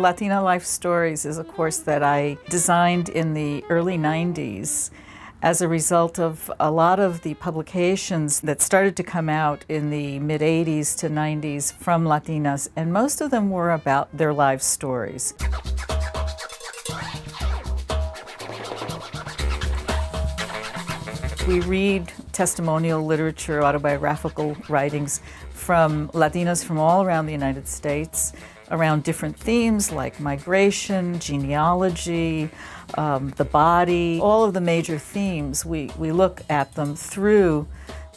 Latina Life Stories is a course that I designed in the early 90s as a result of a lot of the publications that started to come out in the mid-80s to 90s from Latinas, and most of them were about their life stories. We read testimonial literature, autobiographical writings from Latinas from all around the United States around different themes like migration, genealogy, the body, all of the major themes. We look at them through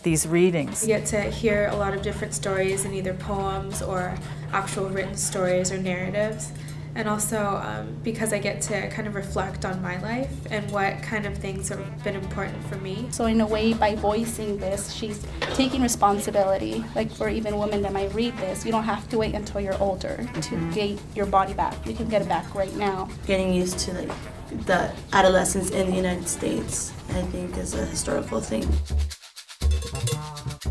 these readings. You get to hear a lot of different stories in either poems or actual written stories or narratives. And also because I get to kind of reflect on my life and what kind of things have been important for me. So in a way, by voicing this, she's taking responsibility. Like for even women that might read this, you don't have to wait until you're older to get your body back. You can get it back right now. Getting used to the adolescence in the United States, I think, is a historical thing.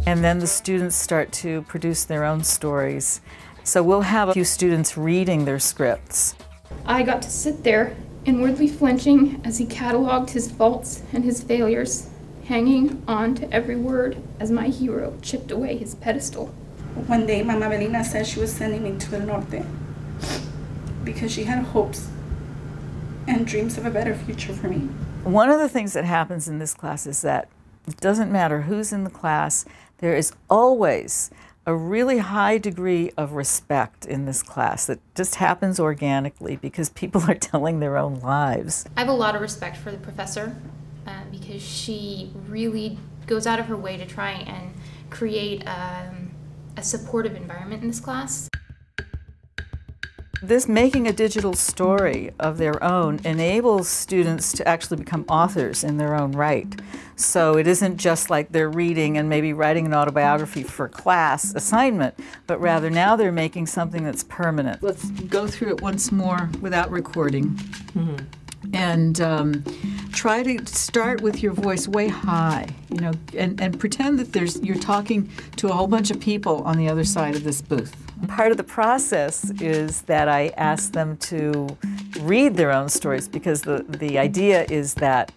And then the students start to produce their own stories. So we'll have a few students reading their scripts. I got to sit there, inwardly flinching as he cataloged his faults and his failures, hanging on to every word as my hero chipped away his pedestal. One day, Mama Belina said she was sending me to El Norte because she had hopes and dreams of a better future for me. One of the things that happens in this class is that it doesn't matter who's in the class, there is always a really high degree of respect in this class that just happens organically because people are telling their own lives. I have a lot of respect for the professor because she really goes out of her way to try and create a supportive environment in this class. This making a digital story of their own enables students to actually become authors in their own right. So it isn't just like they're reading and maybe writing an autobiography for class assignment, but rather now they're making something that's permanent. Let's go through it once more without recording. And try to start with your voice way high, you know, and pretend that you're talking to a whole bunch of people on the other side of this booth. Part of the process is that I ask them to read their own stories because the idea is that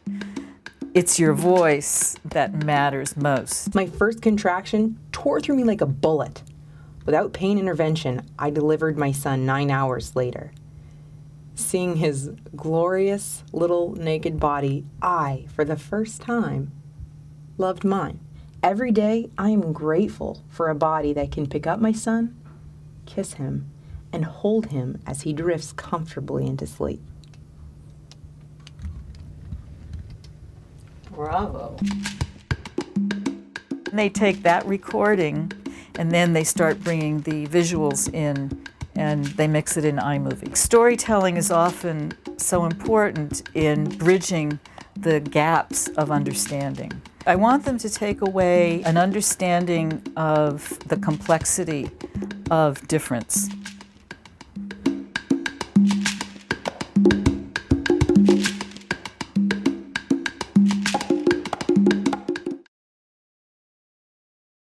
it's your voice that matters most. My first contraction tore through me like a bullet. Without pain intervention, I delivered my son 9 hours later. Seeing his glorious little naked body, I, for the first time, loved mine. Every day, I am grateful for a body that can pick up my son, kiss him, and hold him as he drifts comfortably into sleep. Bravo. They take that recording and then they start bringing the visuals in and they mix it in iMovie. Storytelling is often so important in bridging the gaps of understanding. I want them to take away an understanding of the complexity of difference.